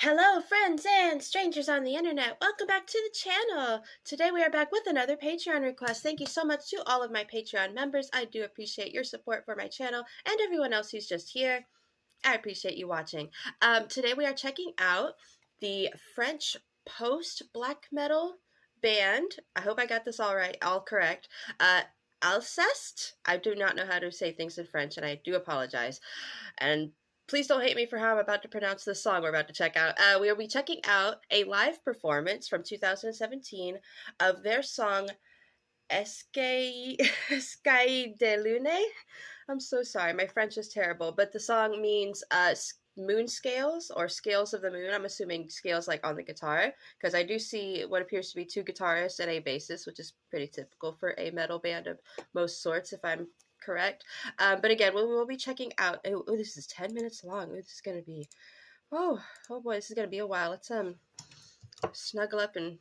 Hello, friends and strangers on the internet. Welcome back to the channel. Today we are back with another Patreon request. Thank you so much to all of my Patreon members. I do appreciate your support for my channel and everyone else who's just here. I appreciate you watching. Today we are checking out the French post-black metal band. I hope I got this all correct. Alcest. I do not know how to say things in French, and I do apologize. And please don't hate me for how I'm about to pronounce this song we're about to check out. We will be checking out a live performance from 2017 of their song Écailles de Lune. I'm so sorry, my French is terrible, but the song means moon scales or scales of the moon. I'm assuming scales like on the guitar, because I do see what appears to be two guitarists and a bassist, which is pretty typical for a metal band of most sorts, if I'm correct. But again, we will be checking out. Oh, this is 10 minutes long. This is gonna be. Oh boy, this is gonna be a while. Let's snuggle up and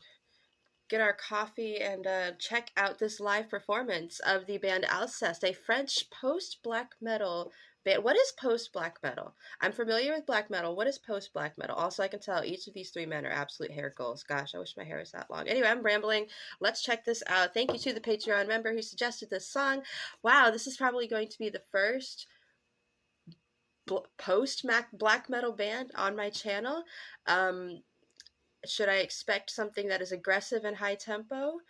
get our coffee and check out this live performance of the band Alcest, a French post-black metal band. What is post-black metal? I'm familiar with black metal. What is post-black metal? Also, I can tell each of these three men are absolute hair goals. Gosh, I wish my hair was that long. Anyway, I'm rambling. Let's check this out. Thank you to the Patreon member who suggested this song. Wow, this is probably going to be the first post-black metal band on my channel. Should I expect something that is aggressive and high tempo?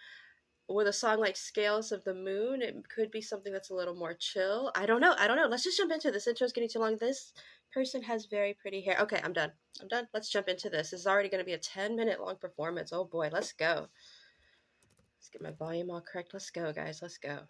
With a song like Scales of the Moon, it could be something that's a little more chill. I don't know. Let's just jump into this. This intro's getting too long. This person has very pretty hair. Okay, I'm done. Let's jump into this. This is already going to be a 10-minute long performance. Oh boy, let's go. Let's get my volume all correct. Let's go, guys. Let's go.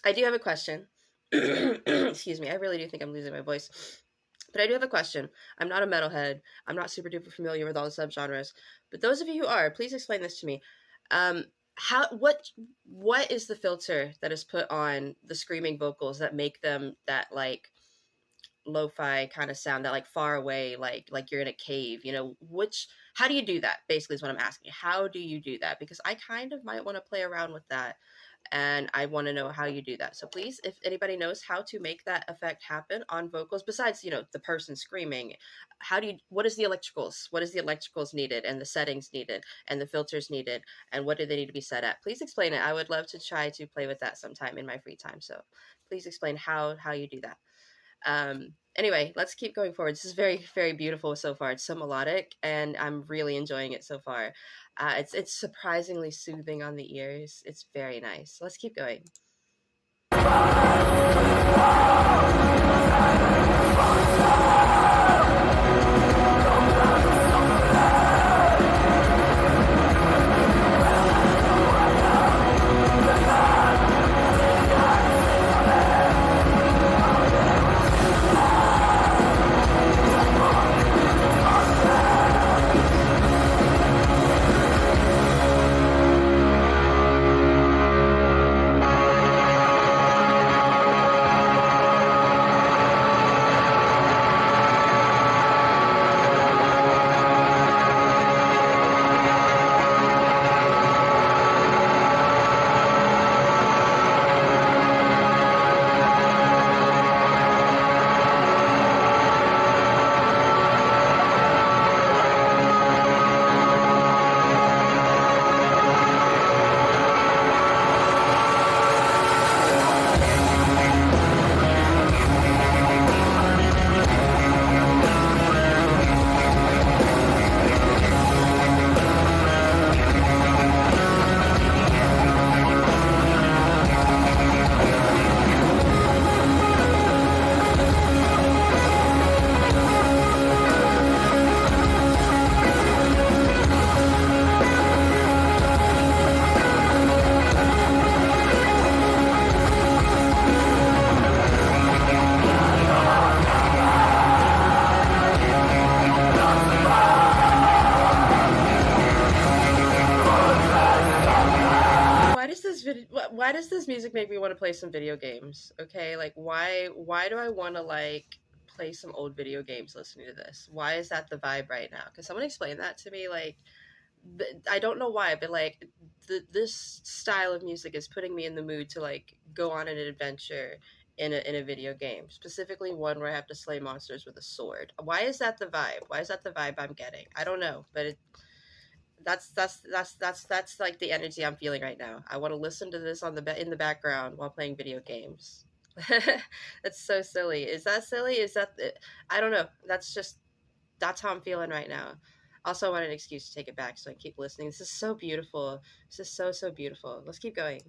I do have a question. Excuse me, I really do think I'm losing my voice. But I do have a question. I'm not a metalhead. I'm not super duper familiar with all the subgenres. But those of you who are, please explain this to me. What is the filter that is put on the screaming vocals that make them that like lo-fi kind of sound, that like far away, like you're in a cave, how do you do that? Basically is what I'm asking. How do you do that? Because I kind of might want to play around with that. and I want to know how you do that. So please, if anybody knows how to make that effect happen on vocals, besides, the person screaming, what is the electricals? What is the electricals needed, and the settings needed, and the filters needed, and what do they need to be set at? Please explain it. I would love to try to play with that sometime in my free time. So please explain how you do that. Anyway, let's keep going forward. This is very, very beautiful so far. It's so melodic, and I'm really enjoying it so far. It's surprisingly soothing on the ears. It's very nice. Let's keep going. Why does this music make me want to play some video games? Okay, like why do I want to like play some old video games listening to this? Why is that the vibe right now? Can someone explain that to me? Like, I don't know why, but like this style of music is putting me in the mood to like go on an adventure in a video game, specifically one where I have to slay monsters with a sword. Why is that the vibe? Why is that the vibe I'm getting? I don't know, but that's like the energy I'm feeling right now. I want to listen to this in the background while playing video games. That's so silly. Is that silly? I don't know. That's how I'm feeling right now. Also, I want an excuse to take it back, so I keep listening. This is so beautiful. This is so, so beautiful. Let's keep going.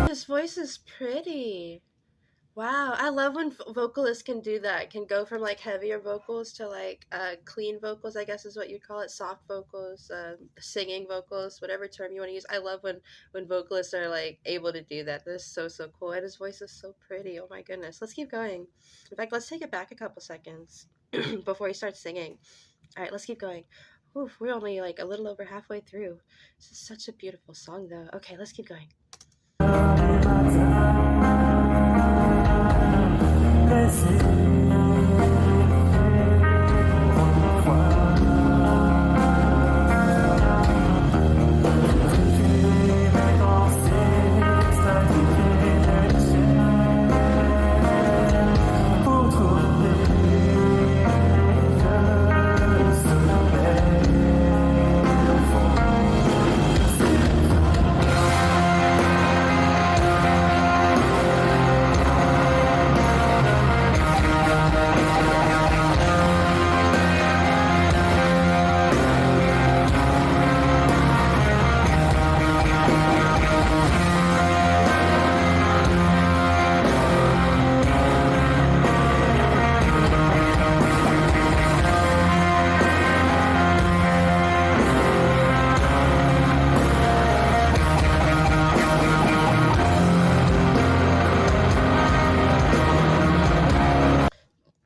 His voice is pretty. Wow, I love when vocalists can do that. Can go from like heavier vocals to like clean vocals, I guess is what you'd call it, soft vocals, singing vocals, whatever term you want to use. I love when vocalists are like able to do that. This is so cool, and his voice is so pretty. Oh my goodness, let's keep going. In fact, let's take it back a couple seconds before he starts singing. All right, let's keep going. Oof, we're only like a little over halfway through. This is such a beautiful song, though. Okay, let's keep going.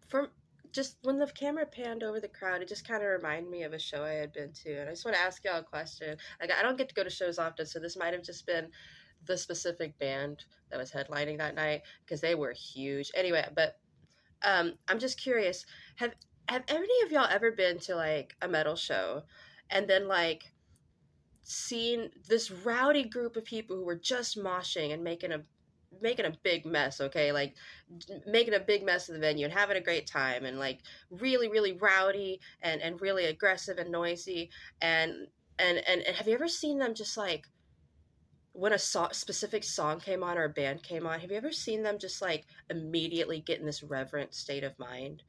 From just when the camera panned over the crowd, it just kind of reminded me of a show I had been to. And I just want to ask y'all a question. Like, I don't get to go to shows often, so this might have just been the specific band that was headlining that night because they were huge. Anyway, but I'm just curious. Have any of y'all ever been to like a metal show and then like seen this rowdy group of people who were just moshing and making a big mess, okay? Like making a big mess of the venue and having a great time and like really rowdy and really aggressive and noisy and have you ever seen them just like when a specific song came on or a band came on, have you ever seen them just like immediately get in this reverent state of mind?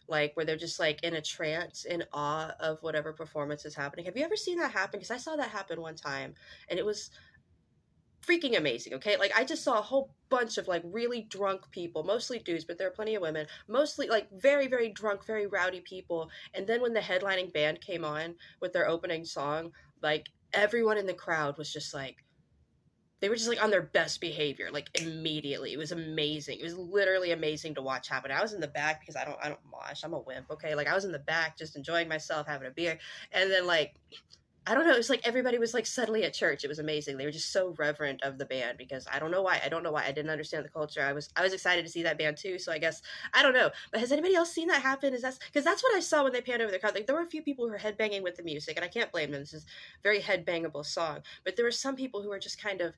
Like where they're just like in a trance, in awe of whatever performance is happening. Have you ever seen that happen? Because I saw that happen one time and it was freaking amazing, okay? Like I just saw a whole bunch of like really drunk people, mostly dudes, but there are plenty of women, mostly like very drunk, very rowdy people. And then when the headlining band came on with their opening song, like everyone in the crowd was just like they were just like on their best behavior, like immediately. It was amazing. It was literally amazing to watch happen. I was in the back because I don't mosh. I'm a wimp. Okay, like I was in the back just enjoying myself, having a beer, and then like I don't know. It was like everybody was like suddenly at church. It was amazing. They were just so reverent of the band because I don't know why. I don't know why. I didn't understand the culture. I was excited to see that band too. So I guess I don't know. But has anybody else seen that happen? Is that because that's what I saw when they panned over the crowd? Like there were a few people who were headbanging with the music, and I can't blame them. This is a very headbangable song. But there were some people who were just kind of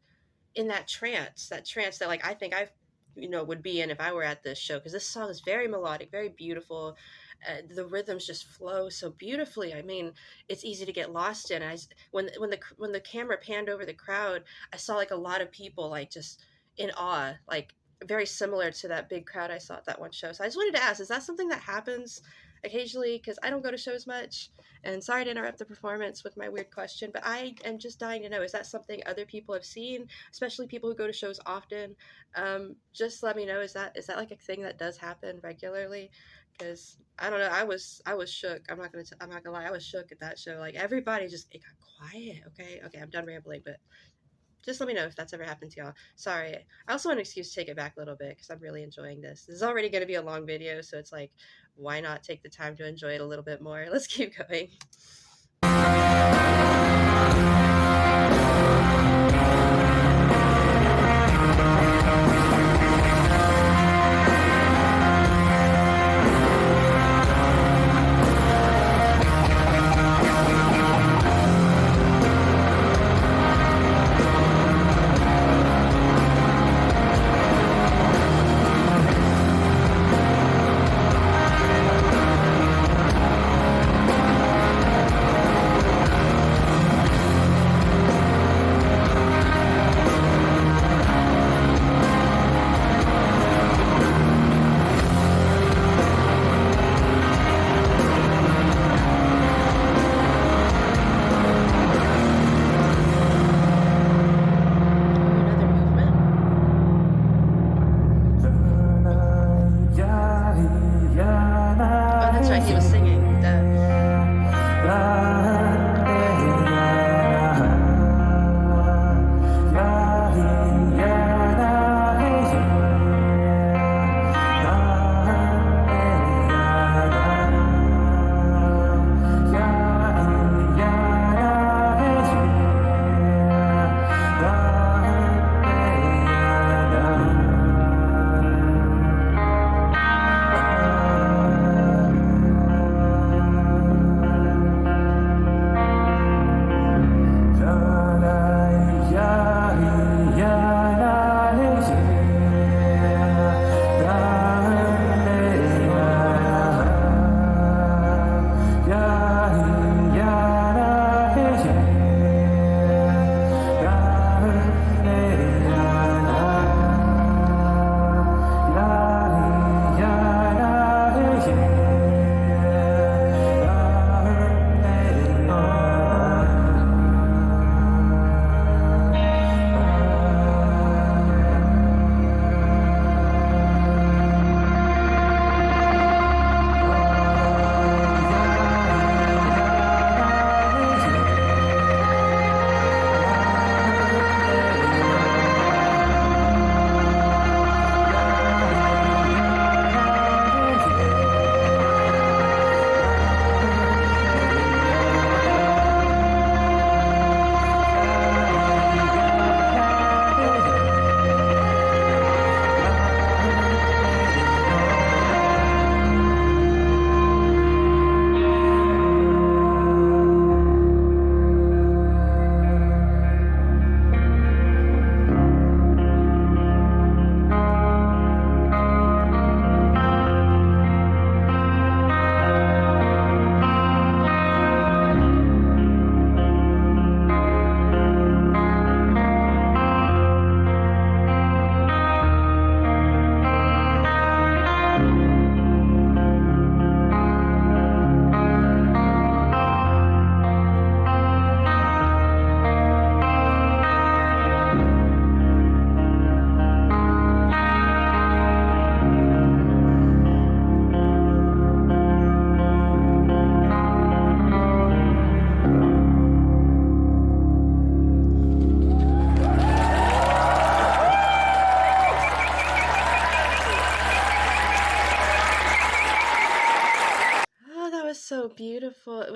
in that trance that like I think I would be in if I were at this show because this song is very melodic, very beautiful. The rhythms just flow so beautifully. I mean, it's easy to get lost in. When the camera panned over the crowd, I saw like a lot of people like just in awe, like very similar to that big crowd I saw at that one show. So I just wanted to ask, is that something that happens occasionally? Because I don't go to shows much. And sorry to interrupt the performance with my weird question, but I am just dying to know, is that something other people have seen, especially people who go to shows often? Just let me know, is that like a thing that does happen regularly? Because I don't know, I was shook. I'm not gonna lie, I was shook at that show. Like everybody just it got quiet. Okay, I'm done rambling, but just let me know if that's ever happened to y'all. Sorry. I also want an excuse to take it back a little bit because I'm really enjoying this. This is already going to be a long video, so it's like, why not take the time to enjoy it a little bit more? Let's keep going.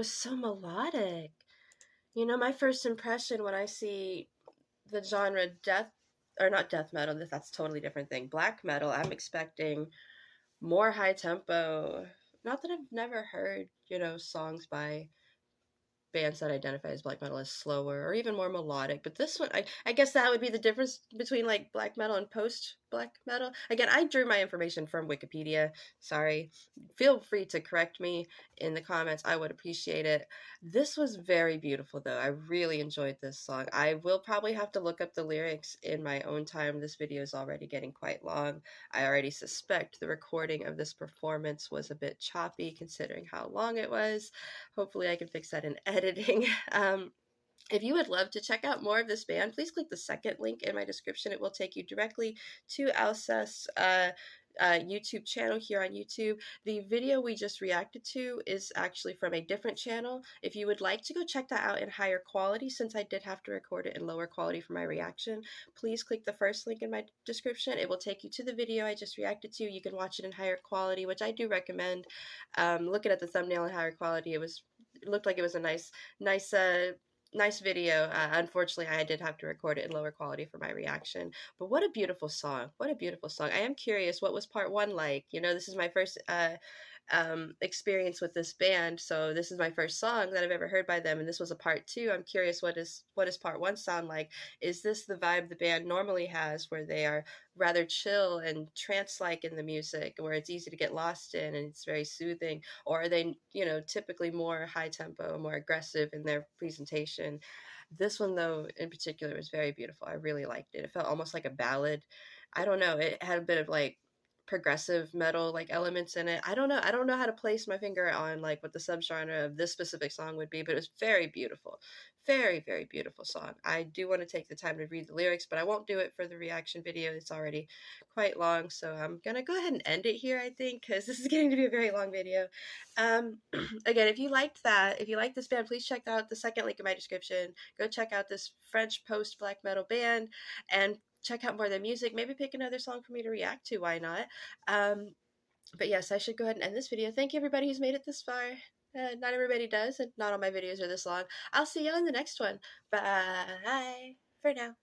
was so melodic. You know, my first impression when I see the genre death, or not death metal, that's a totally different thing. Black metal, I'm expecting more high tempo. Not that I've never heard, you know, songs by bands that identify as black metal as slower or even more melodic. But this one, I guess that would be the difference between like black metal and post black metal. Again, I drew my information from Wikipedia. Sorry. Feel free to correct me in the comments. I would appreciate it. This was very beautiful, though. I really enjoyed this song. I will probably have to look up the lyrics in my own time. This video is already getting quite long. I already suspect the recording of this performance was a bit choppy considering how long it was. Hopefully I can fix that in editing. If you would love to check out more of this band, please click the second link in my description. It will take you directly to Alcest's YouTube channel here on YouTube. The video we just reacted to is actually from a different channel. If you would like to go check that out in higher quality, since I did have to record it in lower quality for my reaction, please click the first link in my description. It will take you to the video I just reacted to. You can watch it in higher quality, which I do recommend. Looking at the thumbnail in higher quality, it looked like it was a nice video. Unfortunately, I did have to record it in lower quality for my reaction. But what a beautiful song. What a beautiful song. I am curious, what was part one like? You know, this is my first experience with this band, so this is my first song that I've ever heard by them, and this was a part two. I'm curious, what does part one sound like? Is this the vibe the band normally has, where they are rather chill and trance-like in the music, where it's easy to get lost in and it's very soothing? Or are they, you know, typically more high tempo, more aggressive in their presentation? This one, though, in particular, was very beautiful. I really liked it. It felt almost like a ballad. I don't know, it had a bit of like progressive metal like elements in it. I don't know how to place my finger on like what the subgenre of this specific song would be, but it was very beautiful. Very, very beautiful song. I do want to take the time to read the lyrics, but I won't do it for the reaction video. It's already quite long, so I'm gonna go ahead and end it here, I think, because this is getting to be a very long video. Again, if you liked that, if you like this band, please check out the second link in my description. Go check out this French post black metal band and check out more of their music. Maybe pick another song for me to react to. Why not? But yes, I should go ahead and end this video. Thank you, everybody who's made it this far. Not everybody does, and not all my videos are this long. I'll see you on the next one. Bye for now.